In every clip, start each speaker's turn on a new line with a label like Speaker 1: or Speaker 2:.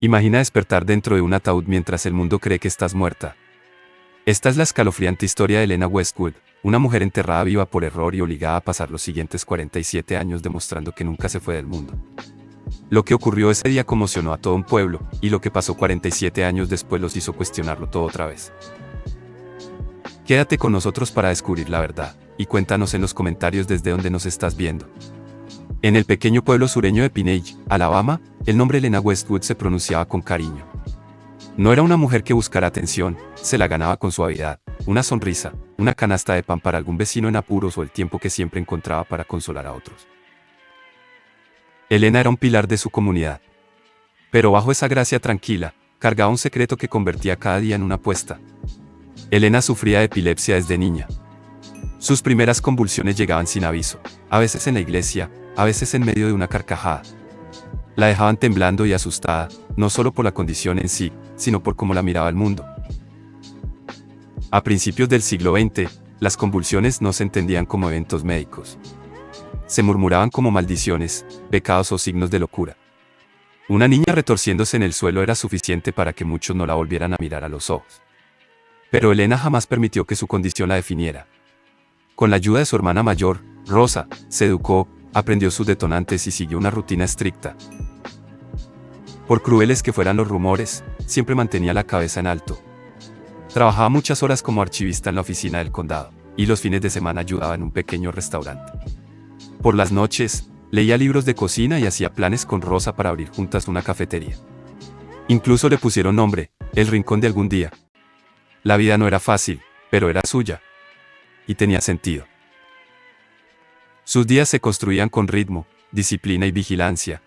Speaker 1: Imagina despertar dentro de un ataúd mientras el mundo cree que estás muerta. Esta es la escalofriante historia de Elena Westwood, una mujer enterrada viva por error y obligada a pasar los siguientes 47 años demostrando que nunca se fue del mundo. Lo que ocurrió ese día conmocionó a todo un pueblo, y lo que pasó 47 años después los hizo cuestionarlo todo otra vez. Quédate con nosotros para descubrir la verdad, y cuéntanos en los comentarios desde dónde nos estás viendo. En el pequeño pueblo sureño de Piney, Alabama, el nombre Elena Westwood se pronunciaba con cariño. No era una mujer que buscara atención, se la ganaba con suavidad, una sonrisa, una canasta de pan para algún vecino en apuros o el tiempo que siempre encontraba para consolar a otros. Elena era un pilar de su comunidad. Pero bajo esa gracia tranquila, cargaba un secreto que convertía cada día en una apuesta. Elena sufría de epilepsia desde niña. Sus primeras convulsiones llegaban sin aviso, a veces en la iglesia, a veces en medio de una carcajada. La dejaban temblando y asustada, no solo por la condición en sí, sino por cómo la miraba el mundo. A principios del siglo XX, las convulsiones no se entendían como eventos médicos. Se murmuraban como maldiciones, pecados o signos de locura. Una niña retorciéndose en el suelo era suficiente para que muchos no la volvieran a mirar a los ojos. Pero Elena jamás permitió que su condición la definiera. Con la ayuda de su hermana mayor, Rosa, se educó, aprendió sus detonantes y siguió una rutina estricta. Por crueles que fueran los rumores, siempre mantenía la cabeza en alto. Trabajaba muchas horas como archivista en la oficina del condado, y los fines de semana ayudaba en un pequeño restaurante. Por las noches, leía libros de cocina y hacía planes con Rosa para abrir juntas una cafetería. Incluso le pusieron nombre, El Rincón de Algún Día. La vida no era fácil, pero era suya. Y tenía sentido. Sus días se construían con ritmo, disciplina y vigilancia.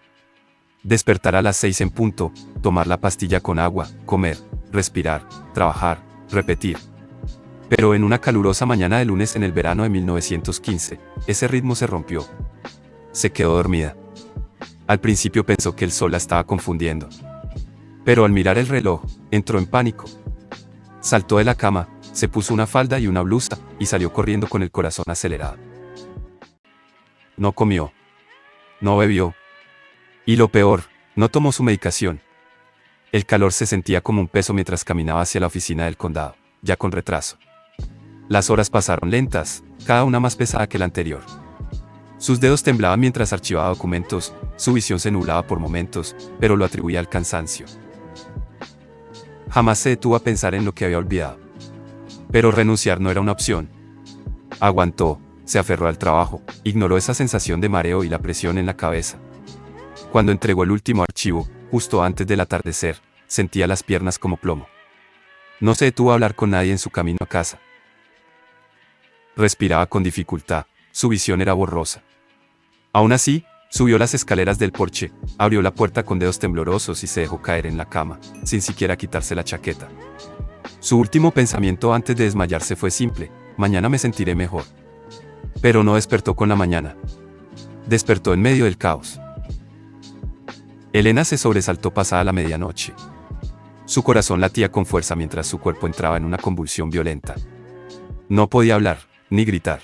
Speaker 1: Despertar a las 6 en punto, tomar la pastilla con agua, comer, respirar, trabajar, repetir. Pero en una calurosa mañana de lunes en el verano de 1915, ese ritmo se rompió. Se quedó dormida. Al principio pensó que el sol la estaba confundiendo. Pero al mirar el reloj, entró en pánico. Saltó de la cama, se puso una falda y una blusa, y salió corriendo con el corazón acelerado. No comió. No bebió. Y lo peor, no tomó su medicación. El calor se sentía como un peso mientras caminaba hacia la oficina del condado, ya con retraso. Las horas pasaron lentas, cada una más pesada que la anterior. Sus dedos temblaban mientras archivaba documentos, su visión se nublaba por momentos, pero lo atribuía al cansancio. Jamás se detuvo a pensar en lo que había olvidado. Pero renunciar no era una opción. Aguantó, se aferró al trabajo, ignoró esa sensación de mareo y la presión en la cabeza. Cuando entregó el último archivo, justo antes del atardecer, sentía las piernas como plomo. No se detuvo a hablar con nadie en su camino a casa. Respiraba con dificultad, su visión era borrosa. Aún así, subió las escaleras del porche, abrió la puerta con dedos temblorosos y se dejó caer en la cama, sin siquiera quitarse la chaqueta. Su último pensamiento antes de desmayarse fue simple: mañana me sentiré mejor. Pero no despertó con la mañana. Despertó en medio del caos. Elena se sobresaltó pasada la medianoche. Su corazón latía con fuerza mientras su cuerpo entraba en una convulsión violenta. No podía hablar, ni gritar.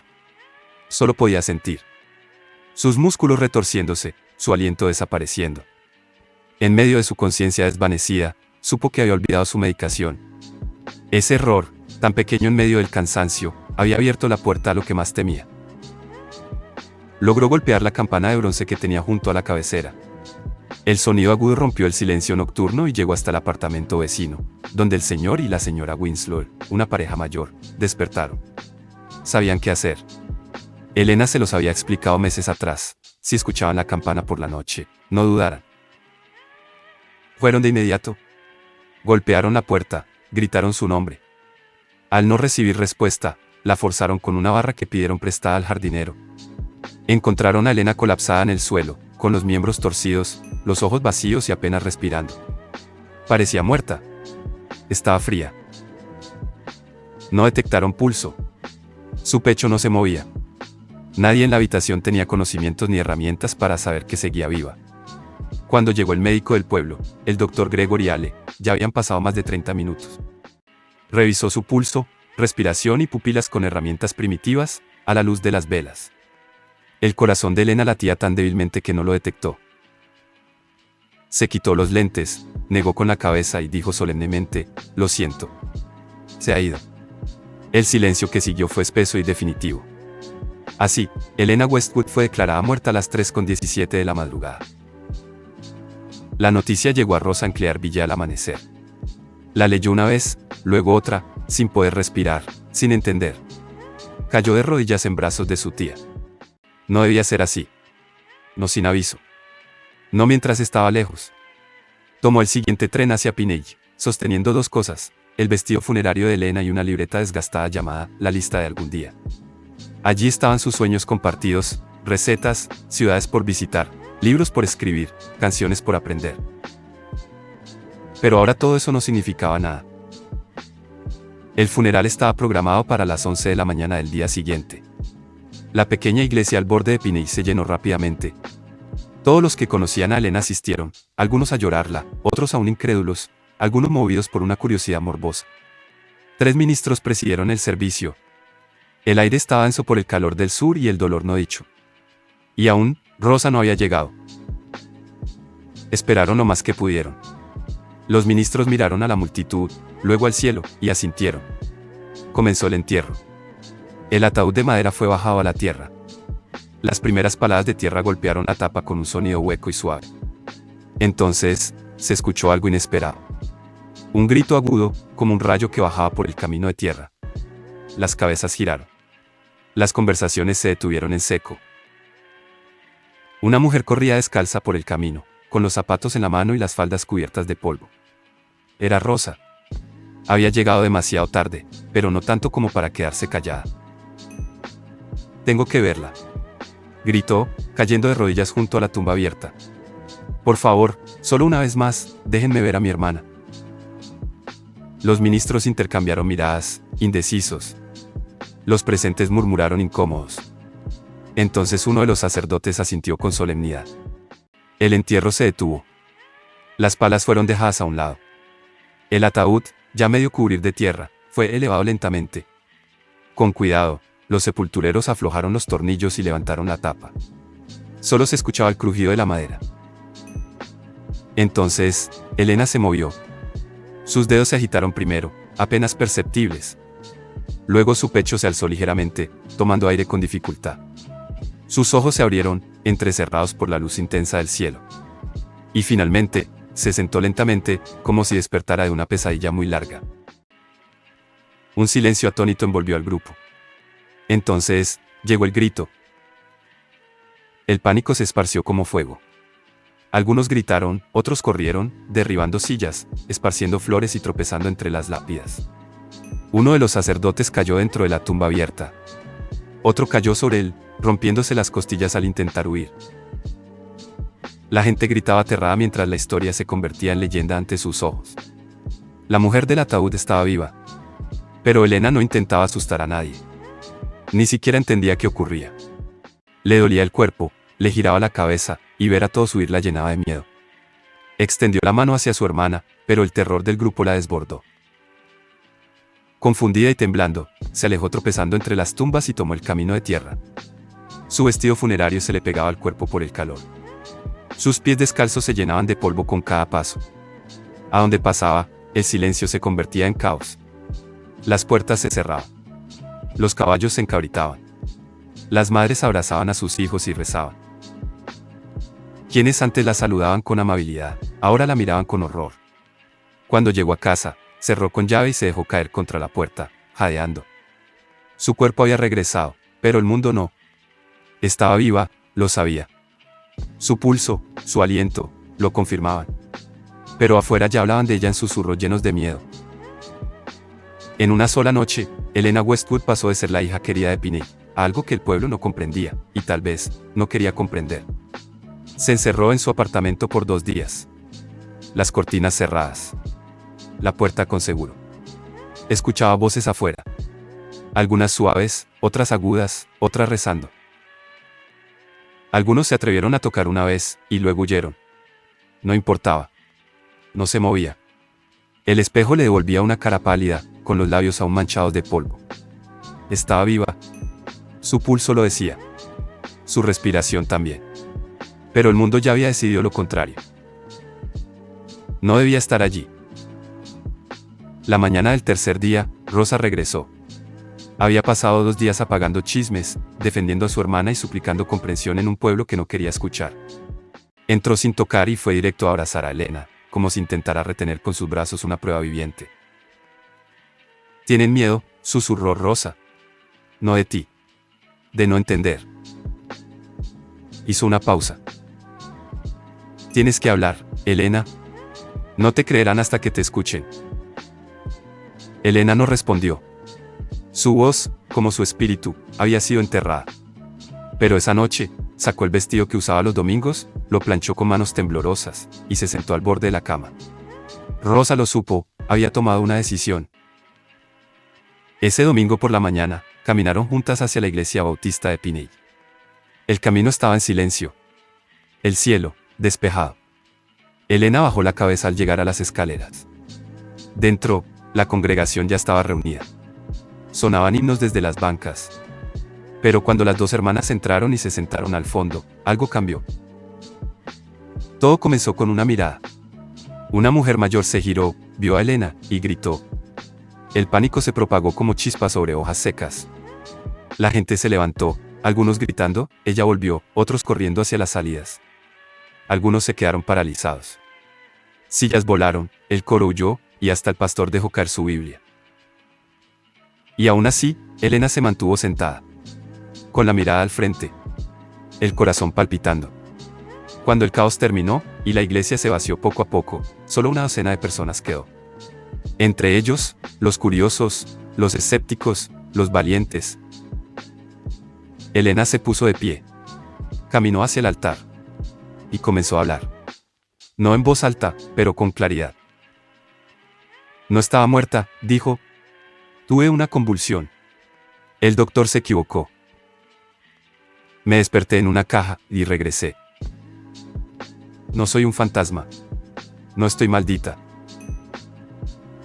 Speaker 1: Solo podía sentir. Sus músculos retorciéndose, su aliento desapareciendo. En medio de su conciencia desvanecida, supo que había olvidado su medicación. Ese error, tan pequeño en medio del cansancio, había abierto la puerta a lo que más temía. Logró golpear la campana de bronce que tenía junto a la cabecera. El sonido agudo rompió el silencio nocturno y llegó hasta el apartamento vecino, donde el señor y la señora Winslow, una pareja mayor, despertaron. Sabían qué hacer. Elena se los había explicado meses atrás: si escuchaban la campana por la noche, no dudaran. Fueron de inmediato. Golpearon la puerta, gritaron su nombre. Al no recibir respuesta, la forzaron con una barra que pidieron prestada al jardinero. Encontraron a Elena colapsada en el suelo, con los miembros torcidos, los ojos vacíos y apenas respirando. Parecía muerta. Estaba fría. No detectaron pulso. Su pecho no se movía. Nadie en la habitación tenía conocimientos ni herramientas para saber que seguía viva. Cuando llegó el médico del pueblo, el doctor Gregory Ale, ya habían pasado más de 30 minutos. Revisó su pulso, respiración y pupilas con herramientas primitivas, a la luz de las velas. El corazón de Elena latía tan débilmente que no lo detectó. Se quitó los lentes, negó con la cabeza y dijo solemnemente, lo siento. Se ha ido. El silencio que siguió fue espeso y definitivo. Así, Elena Westwood fue declarada muerta a las 3:17 de la madrugada. La noticia llegó a Rosa Clearville al amanecer. La leyó una vez, luego otra, sin poder respirar, sin entender. Cayó de rodillas en brazos de su tía. No debía ser así. No sin aviso. No mientras estaba lejos. Tomó el siguiente tren hacia Piney, sosteniendo dos cosas, el vestido funerario de Elena y una libreta desgastada llamada La lista de algún día. Allí estaban sus sueños compartidos, recetas, ciudades por visitar, libros por escribir, canciones por aprender. Pero ahora todo eso no significaba nada. El funeral estaba programado para las 11 de la mañana del día siguiente. La pequeña iglesia al borde de Piney se llenó rápidamente. Todos los que conocían a Elena asistieron, algunos a llorarla, otros aún incrédulos, algunos movidos por una curiosidad morbosa. 3 ministros presidieron el servicio. El aire estaba denso por el calor del sur y el dolor no dicho. Y aún, Rosa no había llegado. Esperaron lo más que pudieron. Los ministros miraron a la multitud, luego al cielo, y asintieron. Comenzó el entierro. El ataúd de madera fue bajado a la tierra. Las primeras paladas de tierra golpearon la tapa con un sonido hueco y suave. Entonces, se escuchó algo inesperado. Un grito agudo, como un rayo que bajaba por el camino de tierra. Las cabezas giraron. Las conversaciones se detuvieron en seco. Una mujer corría descalza por el camino, con los zapatos en la mano y las faldas cubiertas de polvo. Era Rosa. Había llegado demasiado tarde, pero no tanto como para quedarse callada. Tengo que verla, gritó, cayendo de rodillas junto a la tumba abierta. Por favor, solo una vez más, déjenme ver a mi hermana. Los ministros intercambiaron miradas, indecisos. Los presentes murmuraron incómodos. Entonces uno de los sacerdotes asintió con solemnidad. El entierro se detuvo. Las palas fueron dejadas a un lado. El ataúd, ya medio cubrir de tierra, fue elevado lentamente. Con cuidado, los sepultureros aflojaron los tornillos y levantaron la tapa. Solo se escuchaba el crujido de la madera. Entonces, Elena se movió. Sus dedos se agitaron primero, apenas perceptibles. Luego su pecho se alzó ligeramente, tomando aire con dificultad. Sus ojos se abrieron, entrecerrados por la luz intensa del cielo. Y finalmente, se sentó lentamente, como si despertara de una pesadilla muy larga. Un silencio atónito envolvió al grupo. Entonces, llegó el grito. El pánico se esparció como fuego. Algunos gritaron, otros corrieron, derribando sillas, esparciendo flores y tropezando entre las lápidas. Uno de los sacerdotes cayó dentro de la tumba abierta. Otro cayó sobre él, rompiéndose las costillas al intentar huir. La gente gritaba aterrada mientras la historia se convertía en leyenda ante sus ojos. La mujer del ataúd estaba viva. Pero Elena no intentaba asustar a nadie. Ni siquiera entendía qué ocurría. Le dolía el cuerpo, le giraba la cabeza, y ver a todos huir la llenaba de miedo. Extendió la mano hacia su hermana, pero el terror del grupo la desbordó. Confundida y temblando, se alejó tropezando entre las tumbas y tomó el camino de tierra. Su vestido funerario se le pegaba al cuerpo por el calor. Sus pies descalzos se llenaban de polvo con cada paso. A donde pasaba, el silencio se convertía en caos. Las puertas se cerraban. Los caballos se encabritaban. Las madres abrazaban a sus hijos y rezaban. Quienes antes la saludaban con amabilidad, ahora la miraban con horror. Cuando llegó a casa, cerró con llave y se dejó caer contra la puerta, jadeando. Su cuerpo había regresado, pero el mundo no. Estaba viva, lo sabía. Su pulso, su aliento, lo confirmaban. Pero afuera ya hablaban de ella en susurros llenos de miedo. En una sola noche, Elena Westwood pasó de ser la hija querida de Piney, a algo que el pueblo no comprendía, y tal vez, no quería comprender. Se encerró en su apartamento por 2 días. Las cortinas cerradas. La puerta con seguro. Escuchaba voces afuera. Algunas suaves, otras agudas, otras rezando. Algunos se atrevieron a tocar una vez, y luego huyeron. No importaba. No se movía. El espejo le devolvía una cara pálida, con los labios aún manchados de polvo. Estaba viva. Su pulso lo decía. Su respiración también. Pero el mundo ya había decidido lo contrario. No debía estar allí. La mañana del tercer día, Rosa regresó. Había pasado 2 días apagando chismes, defendiendo a su hermana y suplicando comprensión en un pueblo que no quería escuchar. Entró sin tocar y fue directo a abrazar a Elena, como si intentara retener con sus brazos una prueba viviente. «Tienen miedo», susurró Rosa. «No de ti. De no entender». Hizo una pausa. «Tienes que hablar, Elena. No te creerán hasta que te escuchen». Elena no respondió. Su voz, como su espíritu, había sido enterrada. Pero esa noche, sacó el vestido que usaba los domingos, lo planchó con manos temblorosas, y se sentó al borde de la cama. Rosa lo supo, había tomado una decisión. Ese domingo por la mañana, caminaron juntas hacia la iglesia bautista de Piney. El camino estaba en silencio. El cielo, despejado. Elena bajó la cabeza al llegar a las escaleras. Dentro, la congregación ya estaba reunida. Sonaban himnos desde las bancas. Pero cuando las 2 hermanas entraron y se sentaron al fondo, algo cambió. Todo comenzó con una mirada. Una mujer mayor se giró, vio a Elena, y gritó. El pánico se propagó como chispas sobre hojas secas. La gente se levantó, algunos gritando, ella volvió, otros corriendo hacia las salidas. Algunos se quedaron paralizados. Sillas volaron, el coro huyó, y hasta el pastor dejó caer su Biblia. Y aún así, Elena se mantuvo sentada, con la mirada al frente, el corazón palpitando. Cuando el caos terminó, y la iglesia se vació poco a poco, solo una docena de personas quedó. Entre ellos, los curiosos, los escépticos, los valientes. Elena se puso de pie. Caminó hacia el altar. Y comenzó a hablar. No en voz alta, pero con claridad. No estaba muerta, dijo. Tuve una convulsión. El doctor se equivocó. Me desperté en una caja, y regresé. No soy un fantasma. No estoy maldita.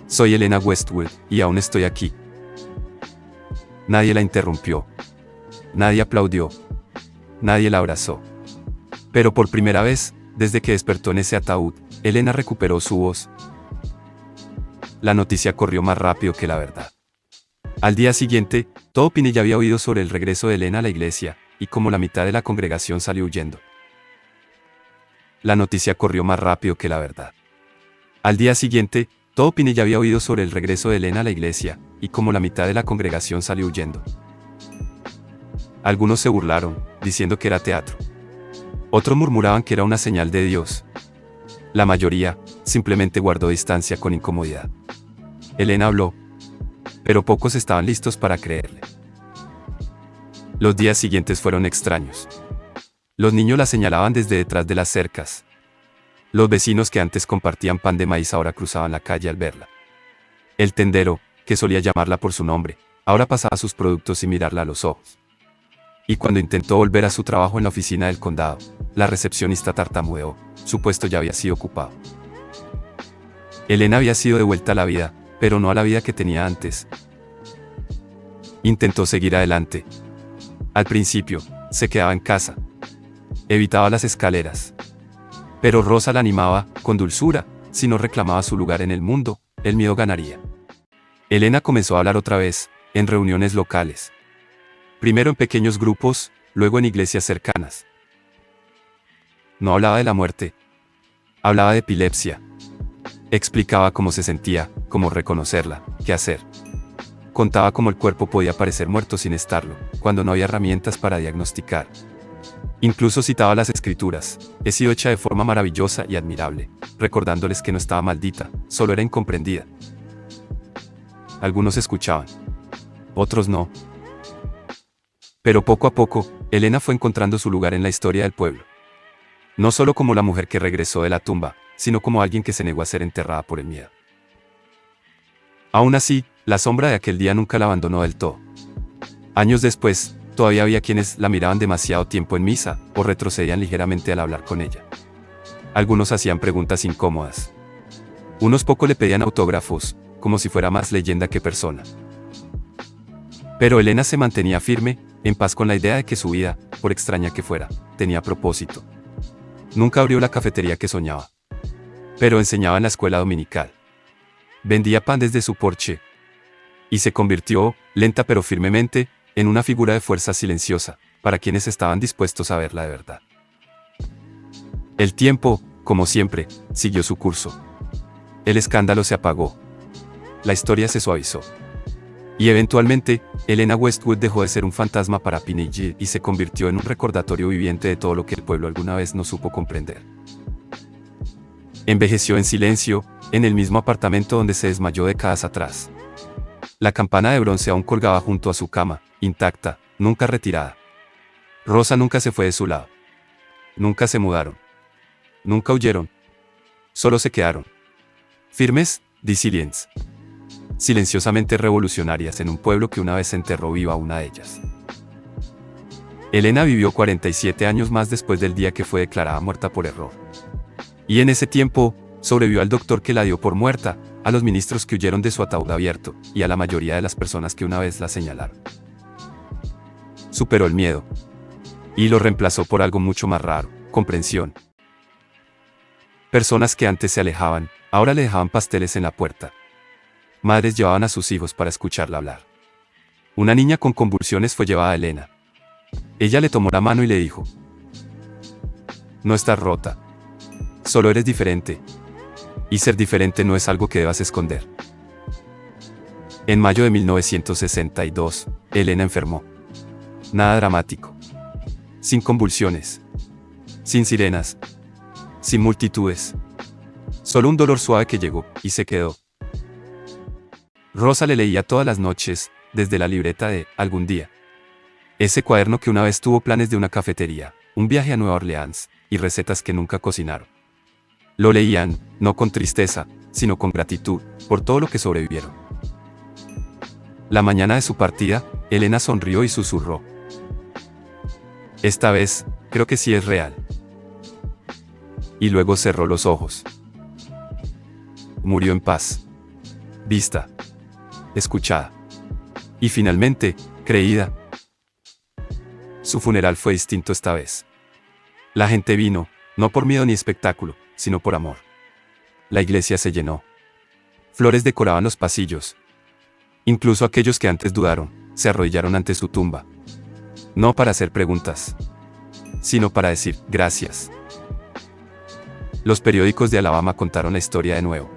Speaker 1: Soy Elena Westwood, y aún estoy aquí. Nadie la interrumpió. Nadie aplaudió. Nadie la abrazó. Pero por primera vez, desde que despertó en ese ataúd, Elena recuperó su voz. La noticia corrió más rápido que la verdad. Al día siguiente, todo Piney ya había oído sobre el regreso de Elena a la iglesia, y como la mitad de la congregación salió huyendo. La noticia corrió más rápido que la verdad. Al día siguiente, todo Piney ya había oído sobre el regreso de Elena a la iglesia, y como la mitad de la congregación salió huyendo. Algunos se burlaron, diciendo que era teatro. Otros murmuraban que era una señal de Dios. La mayoría, simplemente guardó distancia con incomodidad. Elena habló, pero pocos estaban listos para creerle. Los días siguientes fueron extraños. Los niños la señalaban desde detrás de las cercas. Los vecinos que antes compartían pan de maíz ahora cruzaban la calle al verla. El tendero, que solía llamarla por su nombre, ahora pasaba sus productos sin mirarla a los ojos. Y cuando intentó volver a su trabajo en la oficina del condado, la recepcionista tartamudeó, su puesto ya había sido ocupado. Elena había sido devuelta a la vida, pero no a la vida que tenía antes. Intentó seguir adelante. Al principio, se quedaba en casa. Evitaba las escaleras. Pero Rosa la animaba, con dulzura, si no reclamaba su lugar en el mundo, el miedo ganaría. Elena comenzó a hablar otra vez, en reuniones locales. Primero en pequeños grupos, luego en iglesias cercanas. No hablaba de la muerte. Hablaba de epilepsia. Explicaba cómo se sentía, cómo reconocerla, qué hacer. Contaba cómo el cuerpo podía parecer muerto sin estarlo, cuando no había herramientas para diagnosticar. Incluso citaba las escrituras. He sido hecha de forma maravillosa y admirable, recordándoles que no estaba maldita, solo era incomprendida. Algunos escuchaban. Otros no. Pero poco a poco, Elena fue encontrando su lugar en la historia del pueblo. No solo como la mujer que regresó de la tumba, sino como alguien que se negó a ser enterrada por el miedo. Aún así, la sombra de aquel día nunca la abandonó del todo. Años después, todavía había quienes la miraban demasiado tiempo en misa, o retrocedían ligeramente al hablar con ella. Algunos hacían preguntas incómodas. Unos pocos le pedían autógrafos, como si fuera más leyenda que persona. Pero Elena se mantenía firme, en paz con la idea de que su vida, por extraña que fuera, tenía propósito. Nunca abrió la cafetería que soñaba. pero enseñaba en la escuela dominical. Vendía pan desde su porche. Y se convirtió, lenta pero firmemente, en una figura de fuerza silenciosa, para quienes estaban dispuestos a verla de verdad. El tiempo, como siempre, siguió su curso. El escándalo se apagó. La historia se suavizó. Y eventualmente, Helena Westwood dejó de ser un fantasma para Pinille y se convirtió en un recordatorio viviente de todo lo que el pueblo alguna vez no supo comprender. Envejeció en silencio, en el mismo apartamento donde se desmayó décadas atrás. La campana de bronce aún colgaba junto a su cama, intacta, nunca retirada. Rosa nunca se fue de su lado. Nunca se mudaron. Nunca huyeron. Solo se quedaron. Firmes, disidentes. Silenciosamente revolucionarias en un pueblo que una vez enterró viva a una de ellas. Helena vivió 47 años más después del día que fue declarada muerta por error. Y en ese tiempo, sobrevivió al doctor que la dio por muerta, a los ministros que huyeron de su ataúd abierto, y a la mayoría de las personas que una vez la señalaron. Superó el miedo. Y lo reemplazó por algo mucho más raro, comprensión. Personas que antes se alejaban, ahora le dejaban pasteles en la puerta. Madres llevaban a sus hijos para escucharla hablar. Una niña con convulsiones fue llevada a Helena. Ella le tomó la mano y le dijo: "No estás rota. Solo eres diferente. Y ser diferente no es algo que debas esconder". En mayo de 1962, Helena enfermó. Nada dramático. Sin convulsiones. Sin sirenas. Sin multitudes. Solo un dolor suave que llegó y se quedó. Rosa le leía todas las noches, desde la libreta de Algún día. Ese cuaderno que una vez tuvo planes de una cafetería, un viaje a Nueva Orleans, y recetas que nunca cocinaron. Lo leían, no con tristeza, sino con gratitud, por todo lo que sobrevivieron. La mañana de su partida, Helena sonrió y susurró: "Esta vez, creo que sí es real". Y luego cerró los ojos. Murió en paz. Vista. Escuchada. Y finalmente, creída. Su funeral fue distinto esta vez. La gente vino, no por miedo ni espectáculo, sino por amor. La iglesia se llenó. Flores decoraban los pasillos. Incluso aquellos que antes dudaron, se arrodillaron ante su tumba. No para hacer preguntas, sino para decir gracias. Los periódicos de Alabama contaron la historia de nuevo.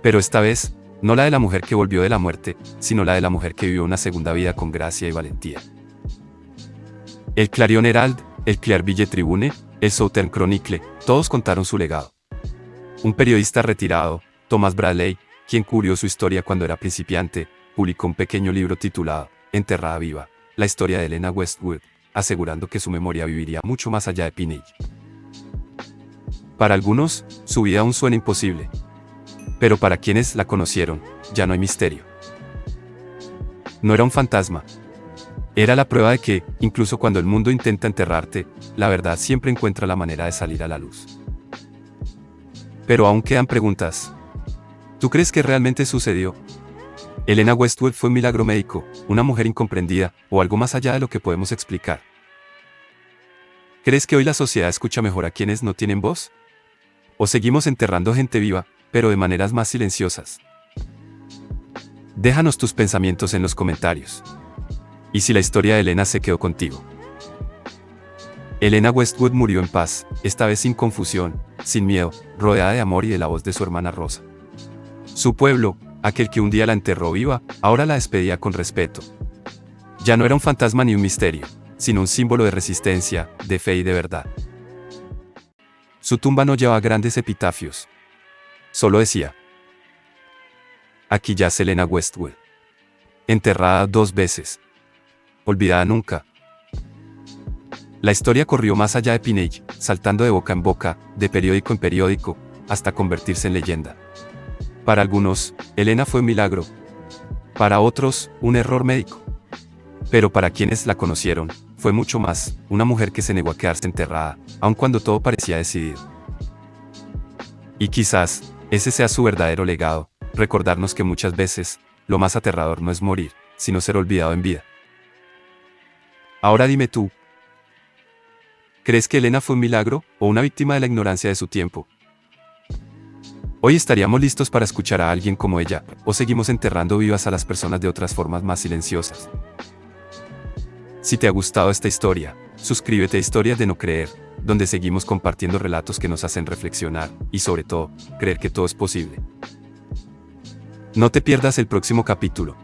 Speaker 1: Pero esta vez, no la de la mujer que volvió de la muerte, sino la de la mujer que vivió una segunda vida con gracia y valentía. El Clarion Herald, el Clearville Tribune, el Southern Chronicle, todos contaron su legado. Un periodista retirado, Thomas Bradley, quien cubrió su historia cuando era principiante, publicó un pequeño libro titulado Enterrada viva, la historia de Helena Westwood, asegurando que su memoria viviría mucho más allá de Pinille. Para algunos, su vida aún suena imposible. Pero para quienes la conocieron, ya no hay misterio. No era un fantasma. Era la prueba de que, incluso cuando el mundo intenta enterrarte, la verdad siempre encuentra la manera de salir a la luz. Pero aún quedan preguntas. ¿Tú crees que realmente sucedió? ¿Helena Westwood fue un milagro médico, una mujer incomprendida, o algo más allá de lo que podemos explicar? ¿Crees que hoy la sociedad escucha mejor a quienes no tienen voz? ¿O seguimos enterrando gente viva, pero de maneras más silenciosas? Déjanos tus pensamientos en los comentarios. Y si la historia de Helena se quedó contigo. Helena Westwood murió en paz, esta vez sin confusión, sin miedo, rodeada de amor y de la voz de su hermana Rosa. Su pueblo, aquel que un día la enterró viva, ahora la despedía con respeto. Ya no era un fantasma ni un misterio, sino un símbolo de resistencia, de fe y de verdad. Su tumba no lleva grandes epitafios. Solo decía: aquí yace Helena Westwood. Enterrada 2 veces. Olvidada nunca. La historia corrió más allá de Pinille, saltando de boca en boca, de periódico en periódico, hasta convertirse en leyenda. Para algunos, Helena fue un milagro. Para otros, un error médico. Pero para quienes la conocieron, fue mucho más, una mujer que se negó a quedarse enterrada, aun cuando todo parecía decidido. Y quizás, ese sea su verdadero legado, recordarnos que muchas veces, lo más aterrador no es morir, sino ser olvidado en vida. Ahora dime tú, ¿crees que Helena fue un milagro, o una víctima de la ignorancia de su tiempo? Hoy estaríamos listos para escuchar a alguien como ella, o seguimos enterrando vivas a las personas de otras formas más silenciosas. Si te ha gustado esta historia, suscríbete a Historias de No Creer, donde seguimos compartiendo relatos que nos hacen reflexionar, y sobre todo, creer que todo es posible. No te pierdas el próximo capítulo.